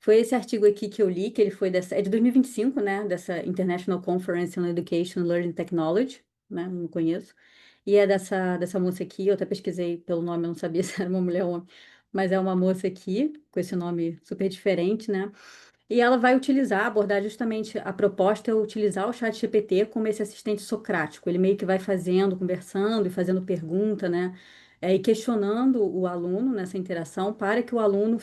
Foi esse artigo aqui que eu li, que ele foi é de 2025, né? Dessa International Conference on Education and Learning Technology, né? Não conheço. E é dessa moça aqui, eu até pesquisei pelo nome, eu não sabia se era uma mulher ou homem, mas é uma moça aqui, com esse nome super diferente, né? E ela vai abordar justamente a proposta é utilizar o chat GPT como esse assistente socrático. Ele meio que vai fazendo, conversando e fazendo pergunta, né? E questionando o aluno nessa interação para que o aluno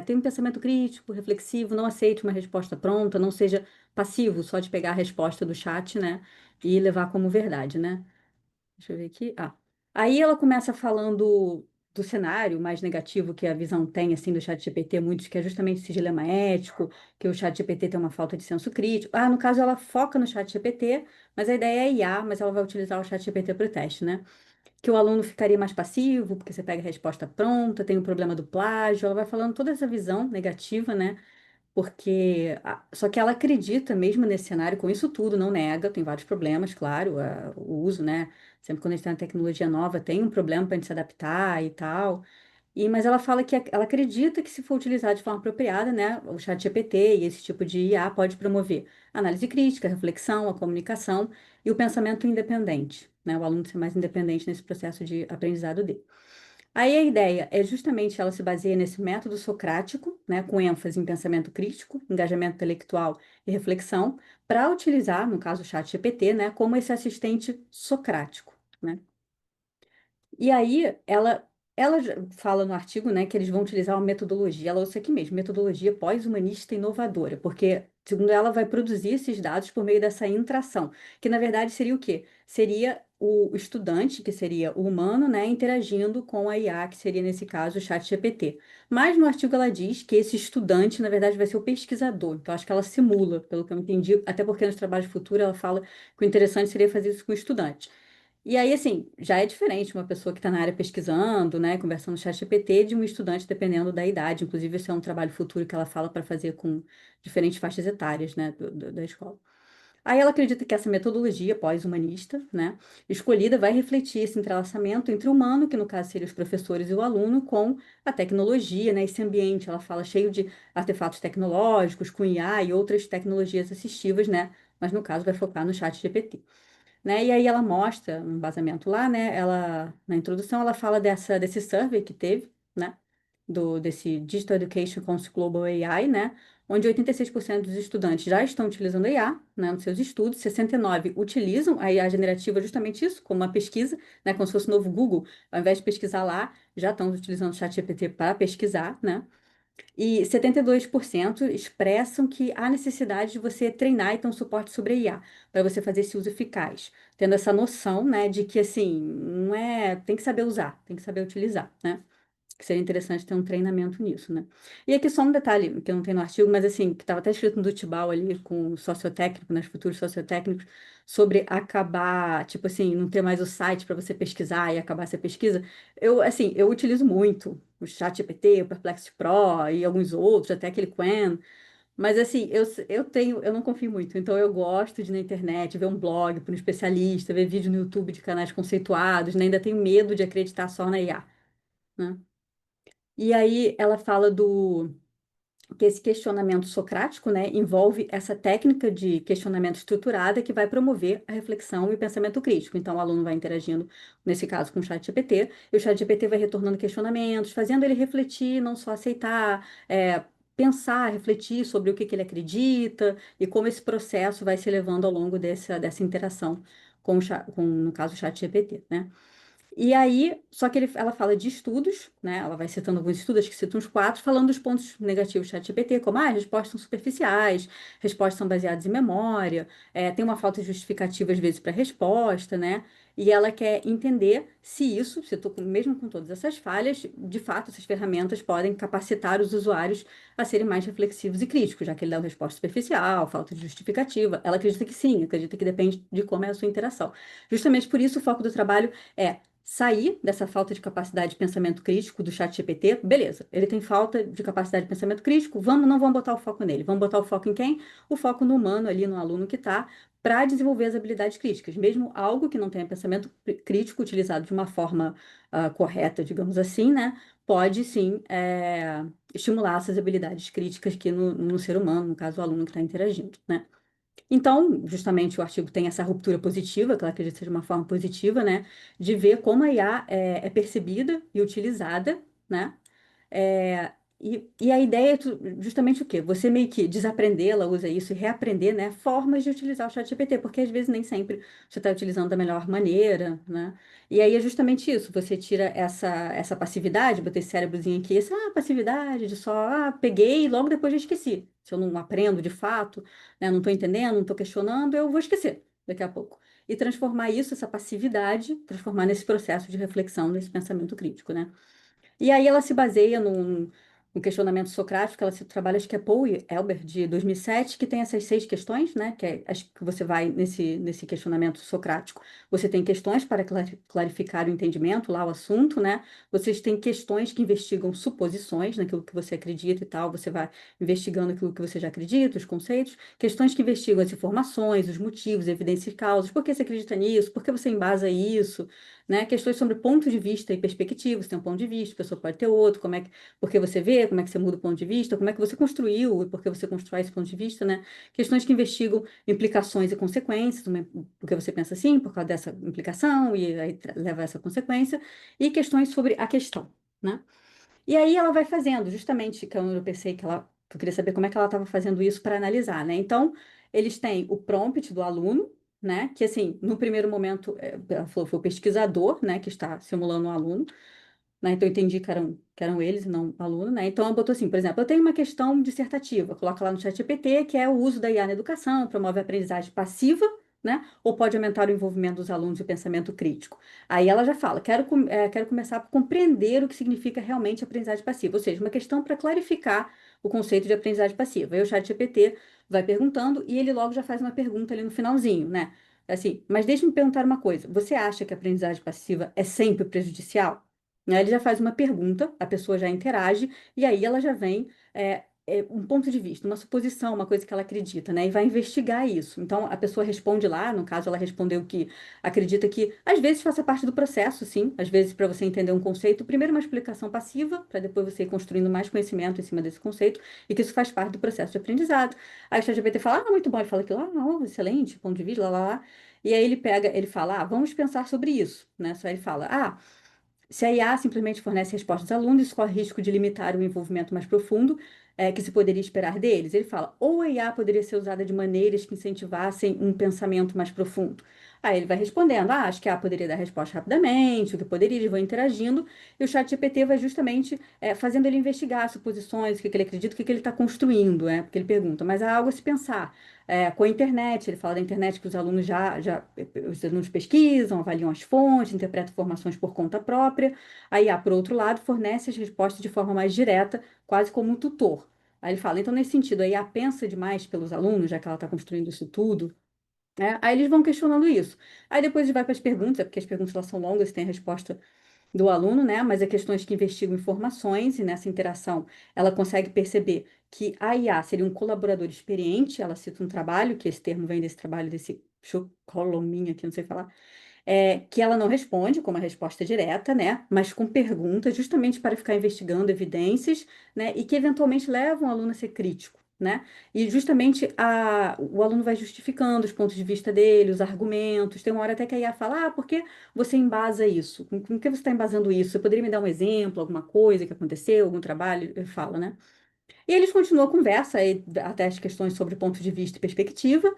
tenha um pensamento crítico, reflexivo, não aceite uma resposta pronta, não seja passivo só de pegar a resposta do chat, né? E levar como verdade, né? Deixa eu ver aqui. Aí ela começa falando do cenário mais negativo que a visão tem, assim, do ChatGPT, muitos, que é justamente esse dilema ético, que o ChatGPT tem uma falta de senso crítico. No caso, ela foca no ChatGPT, mas a ideia é IA, mas ela vai utilizar o ChatGPT para o teste, né? Que o aluno ficaria mais passivo, porque você pega a resposta pronta, tem o problema do plágio, ela vai falando toda essa visão negativa, né? Só que ela acredita mesmo nesse cenário, com isso tudo, não nega, tem vários problemas, claro, o uso, né? Sempre quando a gente tem uma tecnologia nova, tem um problema para a gente se adaptar e tal. Mas ela fala que ela acredita que se for utilizado de forma apropriada, né, o chat GPT e esse tipo de IA pode promover análise crítica, reflexão, a comunicação e o pensamento independente, né? O aluno ser mais independente nesse processo de aprendizado dele. Aí a ideia é justamente ela se baseia nesse método socrático, né, com ênfase em pensamento crítico, engajamento intelectual e reflexão, para utilizar, no caso o chat GPT, né, como esse assistente socrático, né? E aí ela já fala no artigo, né, que eles vão utilizar uma metodologia, ela usa aqui mesmo, metodologia pós-humanista inovadora, porque, segundo ela, vai produzir esses dados por meio dessa interação, que na verdade seria o quê? Seria o estudante, que seria o humano, né, interagindo com a IA, que seria, nesse caso, o chat GPT. Mas no artigo ela diz que esse estudante, na verdade, vai ser o pesquisador. Então, acho que ela simula, pelo que eu entendi, até porque nos trabalhos futuros ela fala que o interessante seria fazer isso com o estudante. E aí, assim, já é diferente uma pessoa que está na área pesquisando, né, conversando no chat GPT, de um estudante, dependendo da idade. Inclusive, esse é um trabalho futuro que ela fala para fazer com diferentes faixas etárias, né, da escola. Aí ela acredita que essa metodologia pós-humanista, né, escolhida, vai refletir esse entrelaçamento entre o humano, que no caso seria os professores e o aluno, com a tecnologia, né, esse ambiente, ela fala, cheio de artefatos tecnológicos, com IA e outras tecnologias assistivas, né, mas no caso vai focar no chat GPT, né? E aí ela mostra um embasamento lá, né? Ela, na introdução, ela fala desse survey que teve, né? Desse Digital Education Council Global AI, né? Onde 86% dos estudantes já estão utilizando a IA, né, nos seus estudos, 69% utilizam a IA generativa justamente isso, como uma pesquisa, né, como se fosse o novo Google. Ao invés de pesquisar lá, já estão utilizando o ChatGPT para pesquisar, né? E 72% expressam que há necessidade de você treinar e ter um suporte sobre a IA, para você fazer esse uso eficaz, tendo essa noção, né, de que assim, não é, tem que saber usar, tem que saber utilizar, né? Que seria interessante ter um treinamento nisso, né? E aqui só um detalhe que não tem no artigo, mas assim, que estava até escrito no Dutibal ali com o sociotécnico, nas futuros sociotécnicos, sobre acabar, tipo assim, não ter mais o site para você pesquisar e acabar essa pesquisa. Eu utilizo muito o ChatGPT, o Perplexity Pro e alguns outros, até aquele Qwen. Mas assim, eu não confio muito, então eu gosto de ir na internet, ver um blog para um especialista, ver vídeo no YouTube de canais conceituados, né? Ainda tenho medo de acreditar só na IA, né? E aí ela fala que esse questionamento socrático, né, envolve essa técnica de questionamento estruturada que vai promover a reflexão e o pensamento crítico. Então, o aluno vai interagindo, nesse caso, com o chat GPT, e o chat GPT vai retornando questionamentos, fazendo ele refletir, não só aceitar, pensar, refletir sobre o que ele acredita e como esse processo vai se levando ao longo dessa interação no caso, o chat GPT, né? E aí, só que ela fala de estudos, né? Ela vai citando alguns estudos, acho que cita uns quatro, falando dos pontos negativos do ChatGPT, como respostas são superficiais, respostas são baseadas em memória, tem uma falta de justificativa às vezes para a resposta, né? E ela quer entender se isso, mesmo com todas essas falhas, de fato essas ferramentas podem capacitar os usuários a serem mais reflexivos e críticos, já que ele dá uma resposta superficial, falta de justificativa. Ela acredita que sim, acredita que depende de como é a sua interação. Justamente por isso o foco do trabalho é sair dessa falta de capacidade de pensamento crítico do chat GPT, beleza, ele tem falta de capacidade de pensamento crítico, não vamos botar o foco nele, vamos botar o foco em quem? O foco no humano ali, no aluno que está, para desenvolver as habilidades críticas, mesmo algo que não tenha pensamento crítico utilizado de uma forma correta, digamos assim, né? pode sim estimular essas habilidades críticas aqui no ser humano, no caso, o aluno que está interagindo, né? Então, justamente o artigo tem essa ruptura positiva, que ela acredita seja uma forma positiva, né, de ver como a IA é percebida e utilizada, né, e a ideia é justamente o quê? Você meio que desaprender, ela usa isso, e reaprender, né, formas de utilizar o ChatGPT, porque às vezes nem sempre você está utilizando da melhor maneira, né? E aí é justamente isso, você tira essa passividade, botei esse cérebrozinho aqui, essa passividade de só, peguei e logo depois já esqueci. Se eu não aprendo de fato, né, não estou entendendo, não estou questionando, eu vou esquecer daqui a pouco. E transformar isso, essa passividade, transformar nesse processo de reflexão, nesse pensamento crítico, né? E aí ela se baseia num questionamento socrático, ela se trabalha, acho que é Paul e Elber, de 2007, que tem essas 6 questões, né? Que acho que você vai nesse questionamento socrático. Você tem questões para clarificar o entendimento, lá o assunto, né? Vocês têm questões que investigam suposições, naquilo que você acredita e tal, você vai investigando aquilo que você já acredita, os conceitos. Questões que investigam as informações, os motivos, evidências e causas, por que você acredita nisso, por que você embasa isso, né? Questões sobre ponto de vista e perspectivas, tem um ponto de vista, a pessoa pode ter outro, por que você vê, como é que você muda o ponto de vista, como é que você construiu e por que você constrói esse ponto de vista, né? Questões que investigam implicações e consequências, porque você pensa assim, por causa dessa implicação, e aí leva a essa consequência, e questões sobre a questão, né? E aí ela vai fazendo, justamente, que eu pensei que eu queria saber como é que ela estava fazendo isso para analisar, né? Então, eles têm o prompt do aluno, né? Que assim, no primeiro momento, ela falou, foi o pesquisador, né, que está simulando o aluno, né? Então, eu entendi que eram eles e não o aluno, né? Então, ela botou assim, por exemplo, eu tenho uma questão dissertativa, coloca lá no ChatGPT, que é o uso da IA na educação, promove a aprendizagem passiva, né? Ou pode aumentar o envolvimento dos alunos e o pensamento crítico. Aí ela já fala, quero começar por compreender o que significa realmente aprendizagem passiva, ou seja, uma questão para clarificar o conceito de aprendizagem passiva. Aí o ChatGPT vai perguntando e ele logo já faz uma pergunta ali no finalzinho, né? Assim, mas deixe-me perguntar uma coisa, você acha que a aprendizagem passiva é sempre prejudicial? Né? Ele já faz uma pergunta, a pessoa já interage, e aí ela já vem um ponto de vista, uma suposição, uma coisa que ela acredita, né? E vai investigar isso. Então, a pessoa responde lá, no caso, ela respondeu que acredita que, às vezes, faça parte do processo, sim. Às vezes, para você entender um conceito, primeiro uma explicação passiva, para depois você ir construindo mais conhecimento em cima desse conceito, e que isso faz parte do processo de aprendizado. Aí o ChatGPT fala, muito bom, ele fala aquilo, excelente, ponto de vista, lá, lá, lá. E aí ele fala, vamos pensar sobre isso, né? Só ele fala, se a IA simplesmente fornece respostas aos alunos, isso corre risco de limitar o envolvimento mais profundo que se poderia esperar deles. Ele fala, ou a IA poderia ser usada de maneiras que incentivassem um pensamento mais profundo. Aí ele vai respondendo, acho que a IA poderia dar resposta rapidamente, o que poderia, eles vão interagindo, e o chat GPT vai justamente fazendo ele investigar suposições, o que ele acredita, o que ele está construindo, porque ele pergunta, mas há algo a se pensar. Com a internet, ele fala da internet que os alunos os alunos pesquisam, avaliam as fontes, interpretam informações por conta própria. A IA, por outro lado, fornece as respostas de forma mais direta, quase como um tutor. Aí ele fala, então, nesse sentido, a IA pensa demais pelos alunos, já que ela está construindo isso tudo, né? Aí eles vão questionando isso. Aí depois ele vai para as perguntas, porque as perguntas elas são longas e tem a resposta do aluno, né? Mas é questões que investigam informações e nessa interação ela consegue perceber que a IA seria um colaborador experiente. Ela cita um trabalho, que esse termo vem desse trabalho desse Chocolominha aqui, não sei falar, que ela não responde com uma resposta direta, né? Mas com perguntas, justamente para ficar investigando evidências, né? E que eventualmente levam o aluno a ser crítico. Né? E justamente o aluno vai justificando os pontos de vista dele, os argumentos. Tem uma hora até que a IA fala: por que você embasa isso? Com que você está embasando isso? Você poderia me dar um exemplo, alguma coisa que aconteceu, algum trabalho? Ele fala, né? E eles continuam a conversa, aí, até as questões sobre ponto de vista e perspectiva,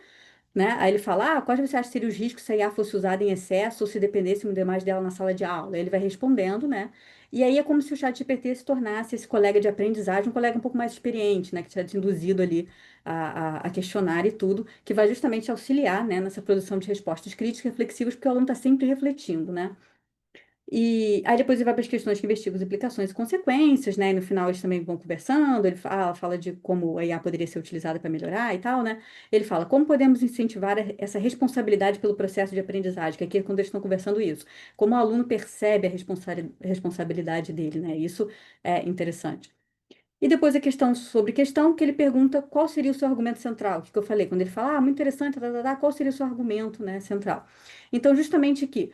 né? Aí ele fala, quais você acha que seriam os riscos se a IA fosse usada em excesso ou se dependêssemos demais dela na sala de aula? Aí ele vai respondendo, né? E aí é como se o chat GPT se tornasse esse colega de aprendizagem, um colega um pouco mais experiente, né? Que tinha te induzido ali a questionar e tudo, que vai justamente auxiliar, né, nessa produção de respostas críticas e reflexivas, porque o aluno está sempre refletindo, né? E aí depois ele vai para as questões que investigam as implicações e consequências, né? E no final eles também vão conversando, ele fala de como a IA poderia ser utilizada para melhorar e tal, né? Ele fala como podemos incentivar essa responsabilidade pelo processo de aprendizagem, que aqui é quando eles estão conversando isso. Como o aluno percebe a responsabilidade dele, né? Isso é interessante. E depois a questão sobre questão, que ele pergunta qual seria o seu argumento central. O que eu falei? Quando ele fala, muito interessante, qual seria o seu argumento, né, central? Então, justamente aqui,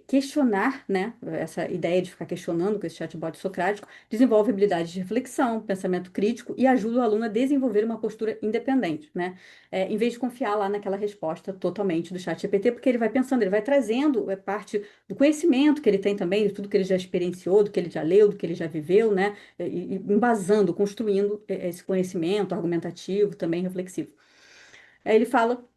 questionar, né, essa ideia de ficar questionando com esse chatbot socrático, desenvolve habilidades de reflexão, pensamento crítico e ajuda o aluno a desenvolver uma postura independente, né? Em vez de confiar lá naquela resposta totalmente do chat GPT, porque ele vai pensando, ele vai trazendo parte do conhecimento que ele tem também, de tudo que ele já experienciou, do que ele já leu, do que ele já viveu, né? E embasando, construindo esse conhecimento argumentativo, também reflexivo. Aí ele fala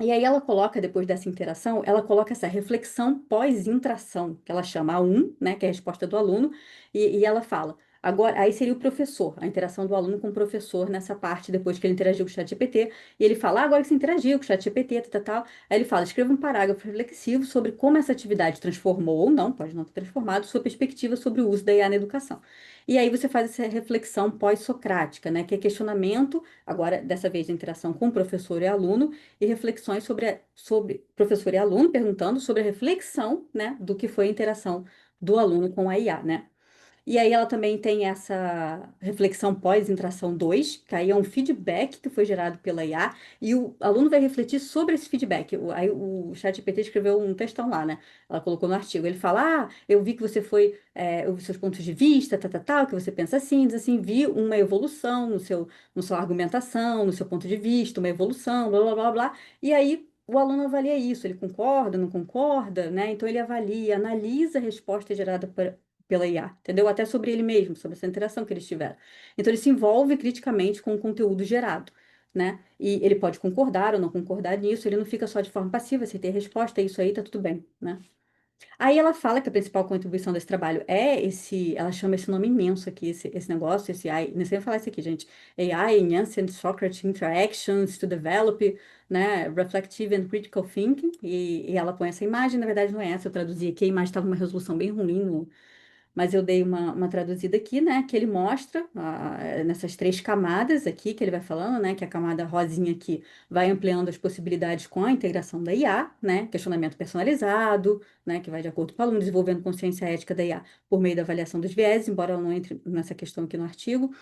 e aí ela coloca, depois dessa interação, ela coloca essa reflexão pós-intração, que ela chama a um, né, que é a resposta do aluno, e ela fala, agora, aí seria o professor, a interação do aluno com o professor nessa parte, depois que ele interagiu com o ChatGPT, e ele fala, agora que você interagiu com o ChatGPT, tal, tal, tal, aí ele fala, escreva um parágrafo reflexivo sobre como essa atividade transformou ou não, pode não ter transformado, sua perspectiva sobre o uso da IA na educação. E aí você faz essa reflexão pós-socrática, né, que é questionamento, agora, dessa vez, a interação com o professor e aluno, e reflexões sobre professor e aluno, perguntando sobre a reflexão, né, do que foi a interação do aluno com a IA, né? E aí ela também tem essa reflexão pós-interação 2, que aí é um feedback que foi gerado pela IA, e o aluno vai refletir sobre esse feedback. Aí o ChatGPT escreveu um textão lá, né? Ela colocou no artigo. Ele fala: Ah, eu vi que você foi, eu vi seus pontos de vista, tal, tal, tal, que você pensa assim, diz assim, vi uma evolução no sua argumentação, no seu ponto de vista, uma evolução, blá, blá, blá, blá. E aí o aluno avalia isso, ele concorda, não concorda, né? Então ele avalia, analisa a resposta gerada pela IA, entendeu? Até sobre ele mesmo, sobre essa interação que eles tiveram. Então ele se envolve criticamente com o conteúdo gerado, né? E ele pode concordar ou não concordar nisso, ele não fica só de forma passiva, se tem resposta, é isso aí, tá tudo bem, né? Aí ela fala que a principal contribuição desse trabalho é ela chama esse nome imenso aqui, esse negócio, esse AI, não sei falar isso aqui, gente, AI, Enhanced Socratic Interactions to Develop, né, Reflective and Critical Thinking, e ela põe essa imagem, na verdade não é essa, eu traduzi aqui, a imagem estava uma resolução bem ruim mas eu dei uma traduzida aqui, né? Que ele mostra nessas três camadas aqui que ele vai falando, né? Que a camada rosinha aqui vai ampliando as possibilidades com a integração da IA, né? Questionamento personalizado, né? Que vai de acordo com o aluno, desenvolvendo consciência ética da IA por meio da avaliação dos viés, embora ela não entre nessa questão aqui no artigo.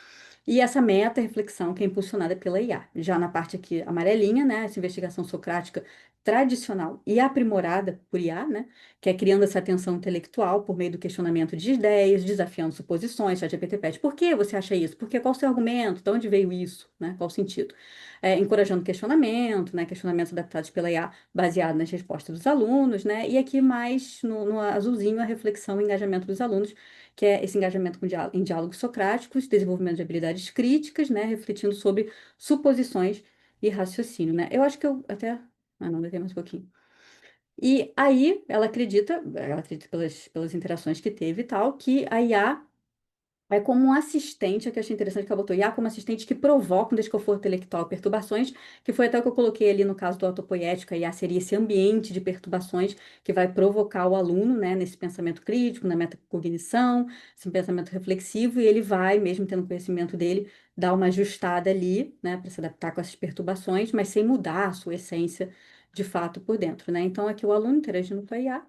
E essa meta-reflexão que é impulsionada pela IA. Já na parte aqui amarelinha, né, essa investigação socrática tradicional e aprimorada por IA, né, que é criando essa atenção intelectual por meio do questionamento de ideias, desafiando suposições, ChatGPT pede, por que você acha isso? Por que, qual o seu argumento? De onde veio isso? Né? Qual o sentido? Encorajando questionamento, né, questionamentos adaptados pela IA baseado nas respostas dos alunos, né, e aqui mais no azulzinho a reflexão e engajamento dos alunos, que é esse engajamento em diálogos socráticos, desenvolvimento de habilidades críticas, né, refletindo sobre suposições e raciocínio, né? Eu acho que eu até... Ah, não, tem mais um pouquinho. E aí, ela acredita pelas interações que teve e tal, que a IA é como um assistente, que eu achei interessante que ela botou IA como assistente que provoca um desconforto intelectual, perturbações, que foi até o que eu coloquei ali no caso do autopoético, a IA seria esse ambiente de perturbações que vai provocar o aluno, né, nesse pensamento crítico, na metacognição, esse pensamento reflexivo, e ele vai, mesmo tendo conhecimento dele, dar uma ajustada ali, né, para se adaptar com essas perturbações, mas sem mudar a sua essência de fato por dentro, né? Então, aqui o aluno interagindo com a IA,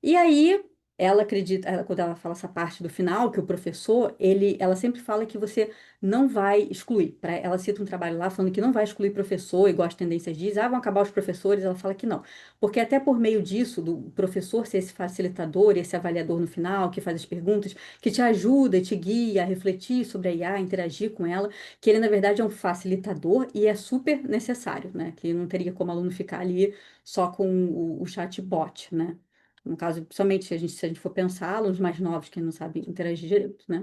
e aí, ela acredita, quando ela fala essa parte do final, que o professor, ela sempre fala que você não vai excluir. Ela cita um trabalho lá falando que não vai excluir professor, igual as tendências dizem, vão acabar os professores, ela fala que não. Porque até por meio disso, do professor ser esse facilitador, esse avaliador no final, que faz as perguntas, que te ajuda e te guia a refletir sobre a IA, interagir com ela, que ele, na verdade, é um facilitador e é super necessário, né? Que não teria como aluno ficar ali só com o chatbot, né? No caso, principalmente se a gente for pensar, alunos mais novos que não sabem interagir direito, né?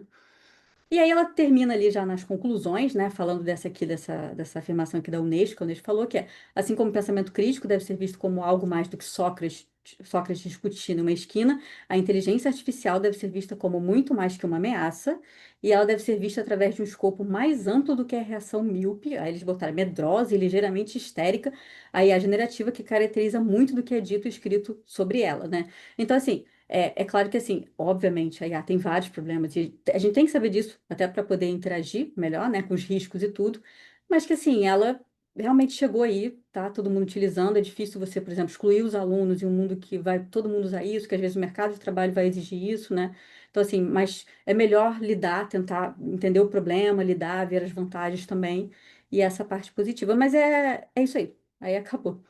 E aí ela termina ali já nas conclusões, né, falando dessa afirmação aqui da Unesco, que a Unesco falou que é, assim como o pensamento crítico deve ser visto como algo mais do que Sócrates discutindo em uma esquina, a inteligência artificial deve ser vista como muito mais que uma ameaça, e ela deve ser vista através de um escopo mais amplo do que a reação míope, aí eles botaram medrosa e ligeiramente histérica, aí a generativa que caracteriza muito do que é dito e escrito sobre ela, né? Então, assim, é claro que, assim, obviamente, a IA tem vários problemas, e a gente tem que saber disso, até para poder interagir melhor, né, com os riscos e tudo, mas que, assim, ela realmente chegou aí, tá? Todo mundo utilizando, é difícil você, por exemplo, excluir os alunos em um mundo que vai todo mundo usar isso, que às vezes o mercado de trabalho vai exigir isso, né? Então, assim, mas é melhor lidar, tentar entender o problema, lidar, ver as vantagens também, e essa parte positiva, mas é isso aí, aí acabou.